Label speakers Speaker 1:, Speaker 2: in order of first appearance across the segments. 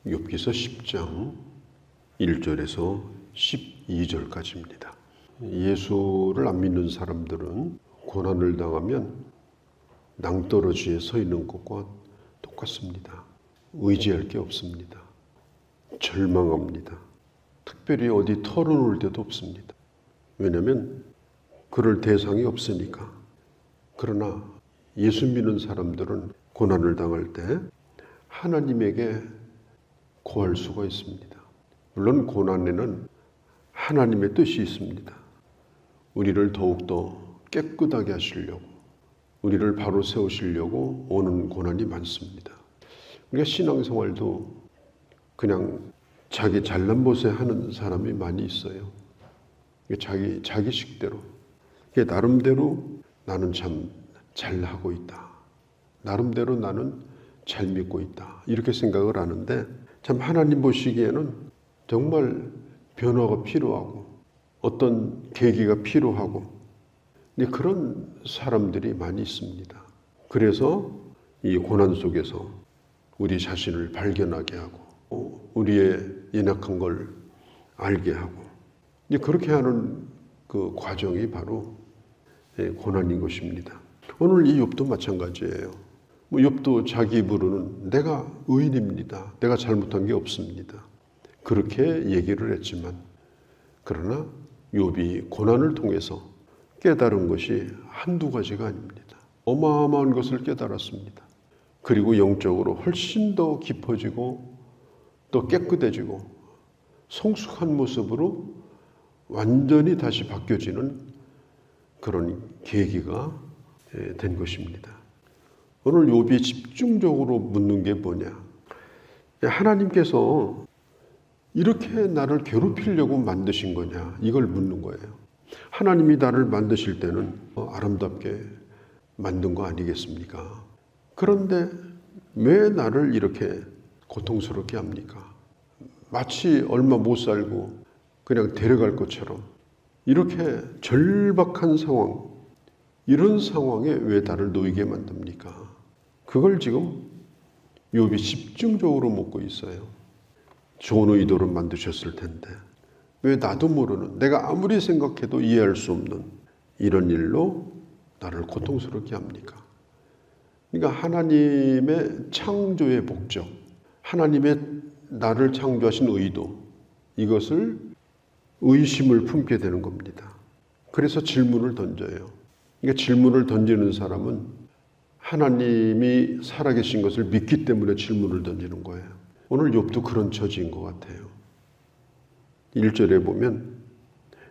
Speaker 1: 욥기서 10장 1절에서 12절까지입니다. 예수를 안 믿는 사람들은 고난을 당하면 낭떠러지에 서 있는 것과 똑같습니다. 의지할 게 없습니다. 절망합니다. 특별히 어디 털어놓을 데도 없습니다. 왜냐하면 그럴 대상이 없으니까. 그러나 예수 믿는 사람들은 고난을 당할 때 하나님에게 구할 수가 있습니다. 물론 고난에는 하나님의 뜻이 있습니다. 우리를 더욱더 깨끗하게 하시려고, 우리를 바로 세우시려고 오는 고난이 많습니다. 우리가 신앙생활도 그냥 자기 잘난 보세 하는 사람이 많이 있어요. 자기 식대로, 나름대로 나는 참 잘하고 있다, 나름대로 나는 잘 믿고 있다, 이렇게 생각을 하는데 참 하나님 보시기에는 정말 변화가 필요하고 어떤 계기가 필요하고 그런 사람들이 많이 있습니다. 그래서 이 고난 속에서 우리 자신을 발견하게 하고 우리의 연약한 걸 알게 하고 그렇게 하는 그 과정이 바로 고난인 것입니다. 오늘 이 욥도 마찬가지예요. 욥도 자기 입으로는 내가 의인입니다, 내가 잘못한 게 없습니다, 그렇게 얘기를 했지만, 그러나 욥이 고난을 통해서 깨달은 것이 한두 가지가 아닙니다. 어마어마한 것을 깨달았습니다. 그리고 영적으로 훨씬 더 깊어지고 또 깨끗해지고 성숙한 모습으로 완전히 다시 바뀌어지는 그런 계기가 된 것입니다. 오늘 욥이 집중적으로 묻는 게 뭐냐? 하나님께서 이렇게 나를 괴롭히려고 만드신 거냐? 이걸 묻는 거예요. 하나님이 나를 만드실 때는 아름답게 만든 거 아니겠습니까? 그런데 왜 나를 이렇게 고통스럽게 합니까? 마치 얼마 못 살고 그냥 데려갈 것처럼 이렇게 절박한 상황, 이런 상황에 왜 나를 놓이게 만듭니까? 그걸 지금 욥이 집중적으로 묻고 있어요. 좋은 의도로 만드셨을 텐데 왜 나도 모르는, 내가 아무리 생각해도 이해할 수 없는 이런 일로 나를 고통스럽게 합니까? 그러니까 하나님의 창조의 목적, 하나님의 나를 창조하신 의도, 이것을 의심을 품게 되는 겁니다. 그래서 질문을 던져요. 그러니까 질문을 던지는 사람은 하나님이 살아계신 것을 믿기 때문에 질문을 던지는 거예요. 오늘 욥도 그런 처지인 것 같아요. 1절에 보면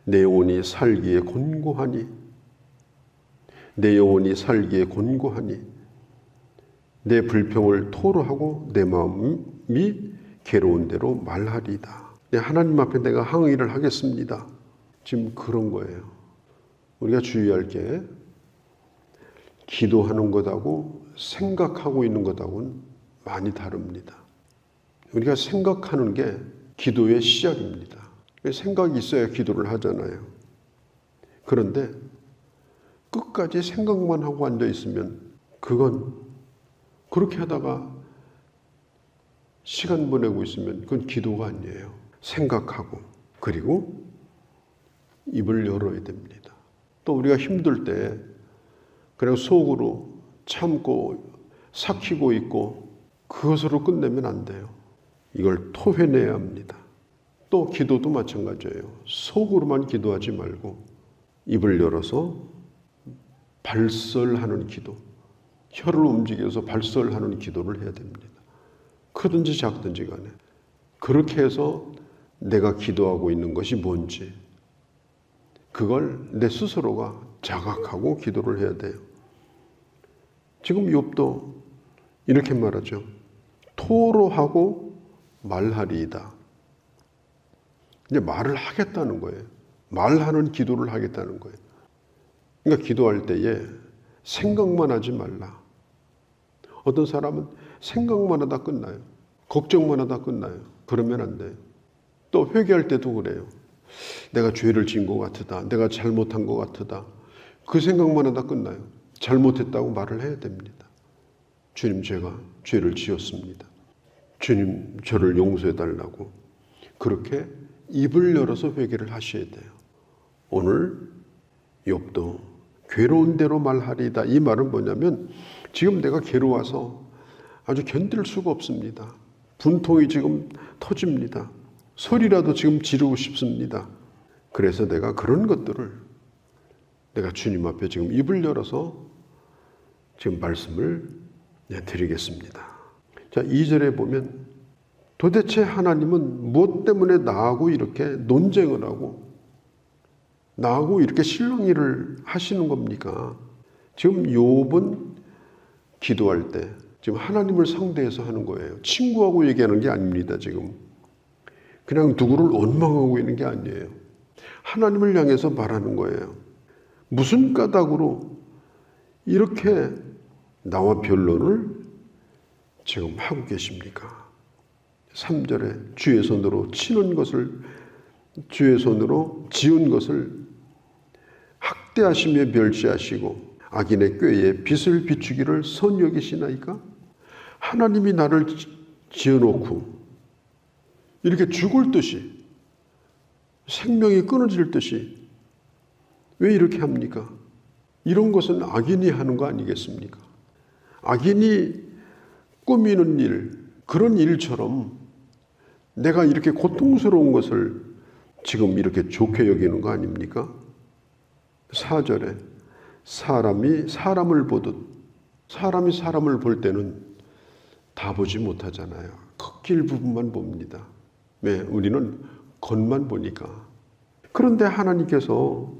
Speaker 1: 내 영혼이 살기에 곤고하니, 내 영혼이 살기에 곤고하니 내 불평을 토로하고 내 마음이 괴로운 대로 말하리이다. 하나님 앞에 내가 항의를 하겠습니다. 지금 그런 거예요. 우리가 주의할 게 기도하는 것하고 생각하고 있는 것하고는 많이 다릅니다. 우리가 생각하는 게 기도의 시작입니다. 생각이 있어야 기도를 하잖아요. 그런데 끝까지 생각만 하고 앉아 있으면 그건, 그렇게 하다가 시간 보내고 있으면 그건 기도가 아니에요. 생각하고, 그리고 입을 열어야 됩니다. 또 우리가 힘들 때 그냥 속으로 참고 삭히고 있고 그것으로 끝내면 안 돼요. 이걸 토해내야 합니다. 또 기도도 마찬가지예요. 속으로만 기도하지 말고 입을 열어서 발설하는 기도, 혀를 움직여서 발설하는 기도를 해야 됩니다. 크든지 작든지 간에. 그렇게 해서 내가 기도하고 있는 것이 뭔지 그걸 내 스스로가 자각하고 기도를 해야 돼요. 지금 욥도 이렇게 말하죠. 토로하고 말하리이다. 이제 말을 하겠다는 거예요. 말하는 기도를 하겠다는 거예요. 그러니까 기도할 때에 생각만 하지 말라. 어떤 사람은 생각만 하다 끝나요. 걱정만 하다 끝나요. 그러면 안 돼요. 또 회개할 때도 그래요. 내가 죄를 지은 것 같으다, 내가 잘못한 것 같으다, 그 생각만 하다 끝나요. 잘못했다고 말을 해야 됩니다. 주님, 제가 죄를 지었습니다. 주님 저를 용서해 달라고 그렇게 입을 열어서 회개를 하셔야 돼요. 오늘 욥도 괴로운 대로 말하리이다. 이 말은 뭐냐면 지금 내가 괴로워서 아주 견딜 수가 없습니다. 분통이 지금 터집니다. 소리라도 지금 지르고 싶습니다. 그래서 내가 그런 것들을 내가 주님 앞에 지금 입을 열어서 지금 말씀을 드리겠습니다. 자, 2절에 보면 도대체 하나님은 무엇 때문에 나하고 이렇게 논쟁을 하고 나하고 이렇게 실랑이를 하시는 겁니까? 지금 욥은 기도할 때 지금 하나님을 상대해서 하는 거예요. 친구하고 얘기하는 게 아닙니다. 지금 그냥 누구를 원망하고 있는 게 아니에요. 하나님을 향해서 말하는 거예요. 무슨 까닭으로 이렇게 나와 변론을 지금 하고 계십니까? 3절에 주의 손으로 치는 것을 주의 손으로 지은 것을 학대하시며 멸시하시고 악인의 꾀에 빛을 비추기를 선 여기시나이까? 하나님이 나를 지어놓고 이렇게 죽을 듯이 생명이 끊어질 듯이 왜 이렇게 합니까? 이런 것은 악인이 하는 거 아니겠습니까? 악인이 꾸미는 일, 그런 일처럼 내가 이렇게 고통스러운 것을 지금 이렇게 좋게 여기는 거 아닙니까? 4절에 사람이 사람을 보듯 사람이 사람을 볼 때는 다 보지 못하잖아요. 걷길 부분만 봅니다. 왜? 우리는 겉만 보니까. 그런데 하나님께서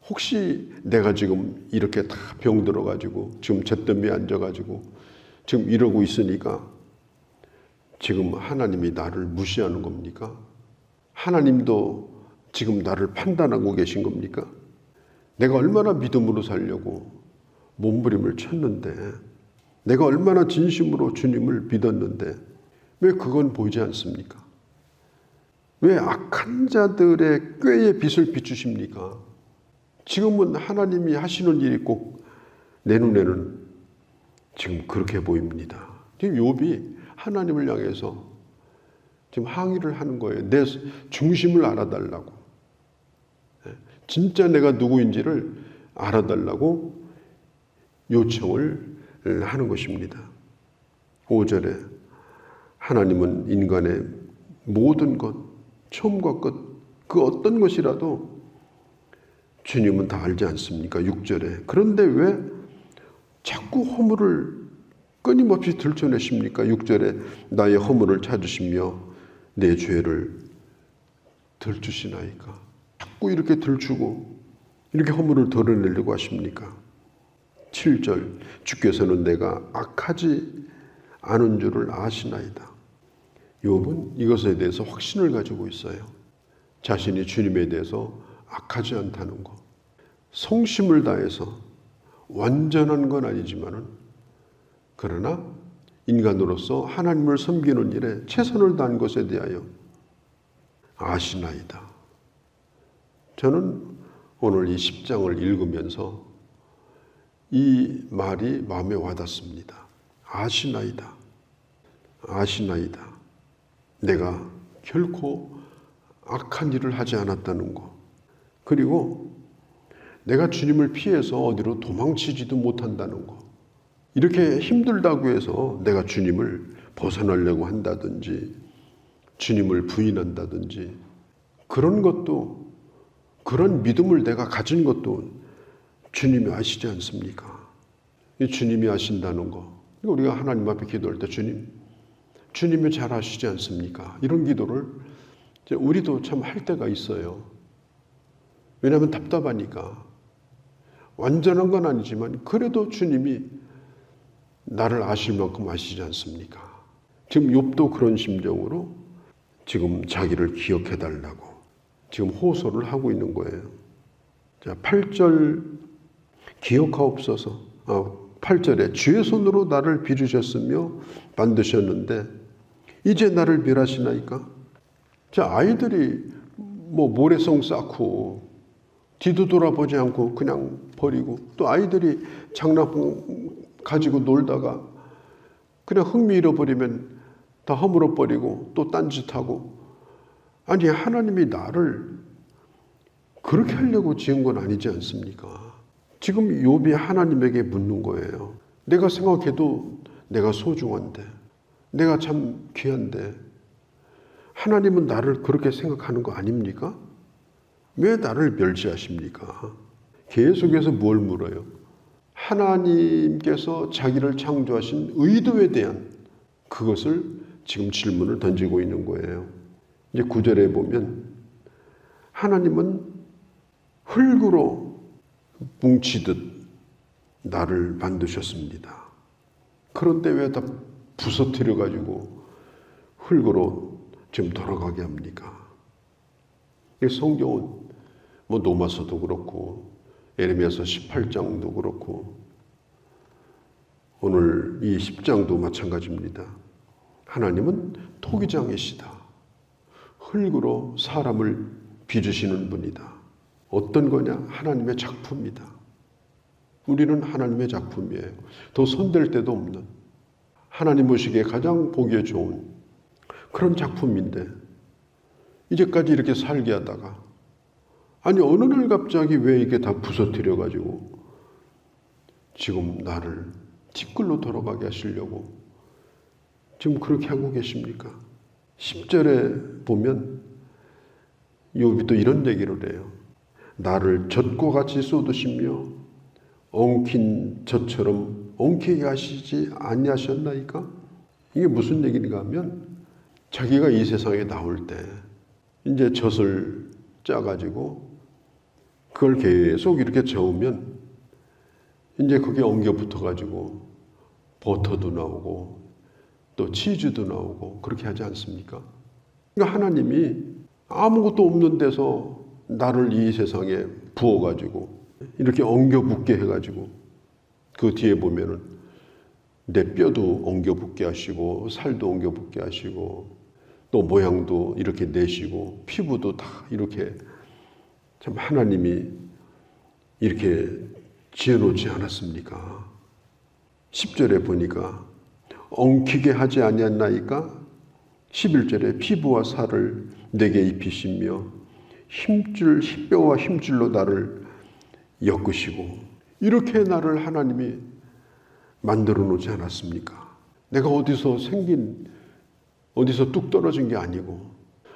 Speaker 1: 혹시 내가 지금 이렇게 다 병들어가지고 지금 잿더미에 앉아가지고 지금 이러고 있으니까 지금 하나님이 나를 무시하는 겁니까? 하나님도 지금 나를 판단하고 계신 겁니까? 내가 얼마나 믿음으로 살려고 몸부림을 쳤는데 내가 얼마나 진심으로 주님을 믿었는데 왜 그건 보이지 않습니까? 왜 악한 자들의 꾀에 빛을 비추십니까? 지금은 하나님이 하시는 일이 꼭 내 눈에는 지금 그렇게 보입니다. 지금 욥이 하나님을 향해서 지금 항의를 하는 거예요. 내 중심을 알아달라고. 진짜 내가 누구인지를 알아달라고 요청을 하는 것입니다. 5절에 하나님은 인간의 모든 것, 처음과 끝, 그 어떤 것이라도 주님은 다 알지 않습니까? 6절에 그런데 왜 자꾸 허물을 끊임없이 들춰내십니까? 6절에 나의 허물을 찾으시며 내 죄를 들추시나이까? 자꾸 이렇게 들추고 이렇게 허물을 덜어내려고 하십니까? 7절 주께서는 내가 악하지 않은 줄을 아시나이다. 욥은 이것에 대해서 확신을 가지고 있어요. 자신이 주님에 대해서 악하지 않다는 것. 성심을 다해서 완전한 건 아니지만은 그러나 인간으로서 하나님을 섬기는 일에 최선을 다한 것에 대하여 아시나이다. 저는 오늘 이 10장을 읽으면서 이 말이 마음에 와닿습니다. 아시나이다. 아시나이다. 내가 결코 악한 일을 하지 않았다는 것. 그리고 내가 주님을 피해서 어디로 도망치지도 못한다는 것. 이렇게 힘들다고 해서 내가 주님을 벗어나려고 한다든지 주님을 부인한다든지 그런 것도, 그런 믿음을 내가 가진 것도 주님이 아시지 않습니까? 주님이 아신다는 거. 우리가 하나님 앞에 기도할 때 주님이 잘 아시지 않습니까? 이런 기도를 우리도 참 할 때가 있어요. 왜냐하면 답답하니까. 완전한 건 아니지만 그래도 주님이 나를 아실 만큼 아시지 않습니까? 지금 욥도 그런 심정으로 지금 자기를 기억해 달라고 지금 호소를 하고 있는 거예요. 자, 8절 기억하옵소서. 8절에 주의 손으로 나를 빚으셨으며 만드셨는데 이제 나를 멸하시나이까? 자, 아이들이 뭐 모래성 쌓고 뒤도 돌아보지 않고 그냥 버리고 또 아이들이 장난감 가지고 놀다가 그냥 흥미 잃어버리면 다 허물어버리고 또 딴짓하고. 아니, 하나님이 나를 그렇게 하려고 지은 건 아니지 않습니까? 지금 욥이 하나님에게 묻는 거예요. 내가 생각해도 내가 소중한데, 내가 참 귀한데 하나님은 나를 그렇게 생각하는 거 아닙니까? 왜 나를 멸시하십니까? 계속해서 뭘 물어요? 하나님께서 자기를 창조하신 의도에 대한 그것을 지금 질문을 던지고 있는 거예요. 이제 9절에 보면 하나님은 흙으로 뭉치듯 나를 만드셨습니다. 그런데 왜 다 부서뜨려 가지고 흙으로 지금 돌아가게 합니까? 성경은 뭐 로마서도 그렇고 에레미야서 18장도 그렇고 오늘 이 10장도 마찬가지입니다. 하나님은 토기장이시다. 흙으로 사람을 빚으시는 분이다. 어떤 거냐? 하나님의 작품이다. 우리는 하나님의 작품이에요. 더 손댈 데도 없는, 하나님 보시기에 가장 보기에 좋은 그런 작품인데 이제까지 이렇게 살게 하다가 아니 어느 날 갑자기 왜 이게 다 부서뜨려 가지고 지금 나를 뒷글로 돌아가게 하시려고 지금 그렇게 하고 계십니까? 10절에 보면 욥이 또 이런 얘기를 해요. 나를 젖과 같이 쏟으시며 엉킨 젖처럼 엉키게 하시지 아니하셨나이까? 이게 무슨 얘기인가 하면 자기가 이 세상에 나올 때 이제 젖을 짜가지고 그걸 계속 이렇게 저으면 이제 그게 엉겨 붙어가지고 버터도 나오고 또 치즈도 나오고 그렇게 하지 않습니까? 그러니까 하나님이 아무것도 없는 데서 나를 이 세상에 부어가지고 이렇게 엉겨 붙게 해가지고 그 뒤에 보면은 내 뼈도 엉겨 붙게 하시고 살도 엉겨 붙게 하시고 또 모양도 이렇게 내시고 피부도 다 이렇게 참 하나님이 이렇게 지어놓지 않았습니까? 10절에 보니까 엉키게 하지 아니하나이까? 11절에 피부와 살을 내게 입히시며 뼈와 힘줄로 나를 엮으시고 이렇게 나를 하나님이 만들어 놓지 않았습니까? 내가 어디서 뚝 떨어진 게 아니고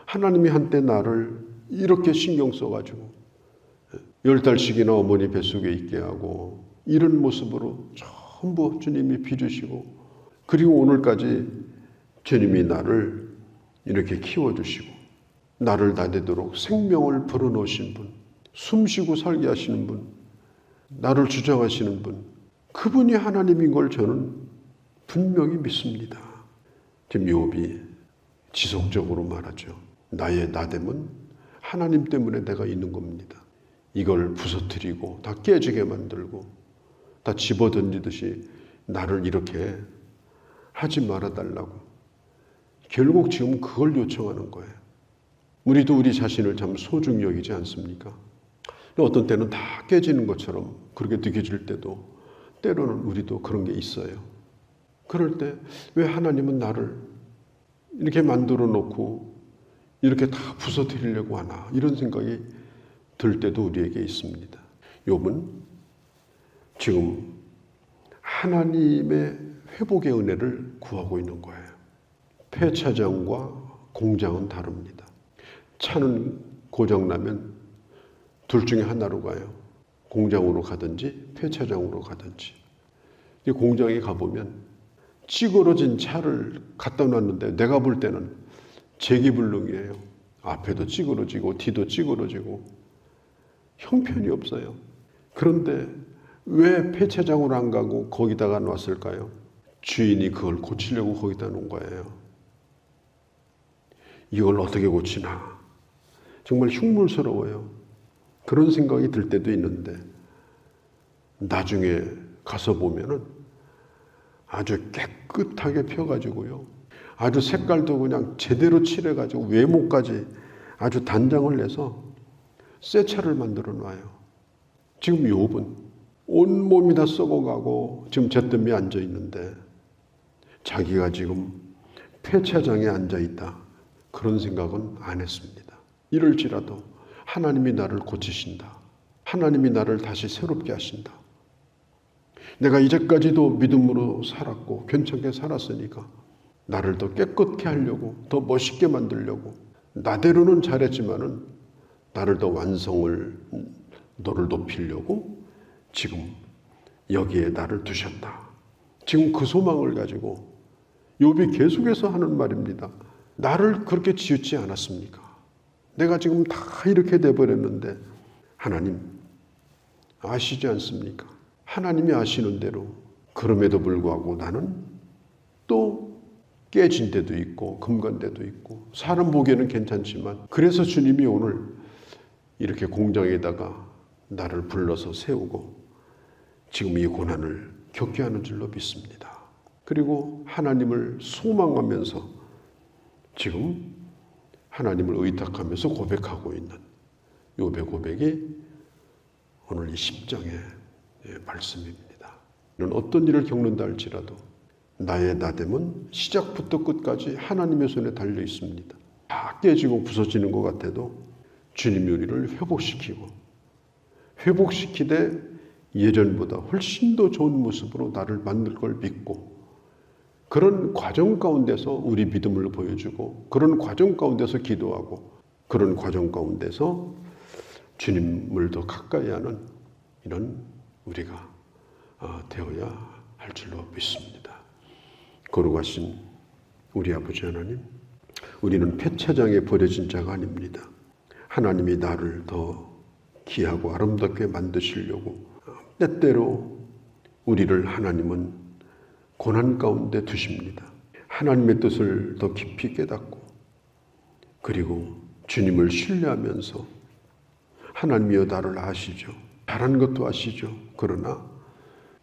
Speaker 1: 하나님이 한때 나를 이렇게 신경 써가지고 10달씩이나 어머니 뱃속에 있게 하고 이런 모습으로 전부 주님이 빚으시고 그리고 오늘까지 주님이 나를 이렇게 키워주시고 나를 나대도록 생명을 불어넣으신 분, 숨쉬고 살게 하시는 분, 나를 주장하시는 분, 그분이 하나님인 걸 저는 분명히 믿습니다. 지금 욥이 지속적으로 말하죠. 나의 나됨은 하나님 때문에 내가 있는 겁니다. 이걸 부서뜨리고 다 깨지게 만들고 다 집어던지듯이 나를 이렇게 하지 말아달라고. 결국 지금 그걸 요청하는 거예요. 우리도 우리 자신을 참 소중히 여기지 않습니까? 어떤 때는 다 깨지는 것처럼 그렇게 느껴질 때도 때로는 우리도 그런 게 있어요. 그럴 때 왜 하나님은 나를 이렇게 만들어 놓고 이렇게 다 부서뜨리려고 하나 이런 생각이 들 때도 우리에게 있습니다. 욥은 지금 하나님의 회복의 은혜를 구하고 있는 거예요. 폐차장과 공장은 다릅니다. 차는 고장나면 둘 중에 하나로 가요. 공장으로 가든지 폐차장으로 가든지. 공장에 가보면 찌그러진 차를 갖다 놨는데 내가 볼 때는 재기불능이에요. 앞에도 찌그러지고 뒤도 찌그러지고 형편이 없어요. 그런데 왜 폐차장으로 안 가고 거기다가 놨을까요? 주인이 그걸 고치려고 거기다 놓은 거예요. 이걸 어떻게 고치나. 정말 흉물스러워요. 그런 생각이 들 때도 있는데 나중에 가서 보면은 아주 깨끗하게 펴가지고요. 아주 색깔도 그냥 제대로 칠해가지고 외모까지 아주 단장을 내서 새 차를 만들어 놔요. 지금 욥은 온몸이 다 썩어가고 지금 잿더미에 앉아 있는데 자기가 지금 폐차장에 앉아있다. 그런 생각은 안 했습니다. 이럴지라도 하나님이 나를 고치신다. 하나님이 나를 다시 새롭게 하신다. 내가 이제까지도 믿음으로 살았고 괜찮게 살았으니까 나를 더 깨끗게 하려고, 더 멋있게 만들려고, 나대로는 잘했지만은 나를 더 완성을, 너를 높이려고 지금 여기에 나를 두셨다. 지금 그 소망을 가지고 욥이 계속해서 하는 말입니다. 나를 그렇게 지었지 않았습니까? 내가 지금 다 이렇게 돼버렸는데 하나님 아시지 않습니까? 하나님이 아시는 대로 그럼에도 불구하고 나는 또 깨진 데도 있고 금간 데도 있고 사람 보기에는 괜찮지만 그래서 주님이 오늘 이렇게 공장에다가 나를 불러서 세우고 지금 이 고난을 겪게 하는 줄로 믿습니다. 그리고 하나님을 소망하면서 지금 하나님을 의탁하면서 고백하고 있는 욥의 고백이 오늘 이 10장의 말씀입니다. 이는 어떤 일을 겪는다 할지라도 나의 나됨은 시작부터 끝까지 하나님의 손에 달려 있습니다. 다 깨지고 부서지는 것 같아도 주님이 우리를 회복시키되 예전보다 훨씬 더 좋은 모습으로 나를 만들 걸 믿고 그런 과정 가운데서 우리 믿음을 보여주고 그런 과정 가운데서 기도하고 그런 과정 가운데서 주님을 더 가까이 하는 이런 우리가 되어야 할 줄로 믿습니다. 거룩하신 우리 아버지 하나님, 우리는 폐차장에 버려진 자가 아닙니다. 하나님이 나를 더 귀하고 아름답게 만드시려고 때때로 우리를 하나님은 고난 가운데 두십니다. 하나님의 뜻을 더 깊이 깨닫고 그리고 주님을 신뢰하면서 하나님이여 나를 아시죠. 잘한 것도 아시죠. 그러나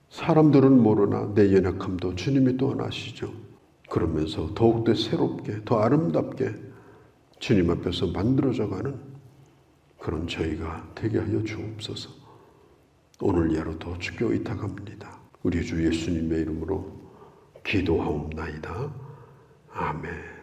Speaker 1: 사람들은 모르나 내 연약함도 주님이 또한 아시죠. 그러면서 더욱더 새롭게 더 아름답게 주님 앞에서 만들어져가는 그런 저희가 되게 하여 주옵소서. 오늘 예로도 주께 의탁합니다. 우리 주 예수님의 이름으로 기도하옵나이다. 아멘.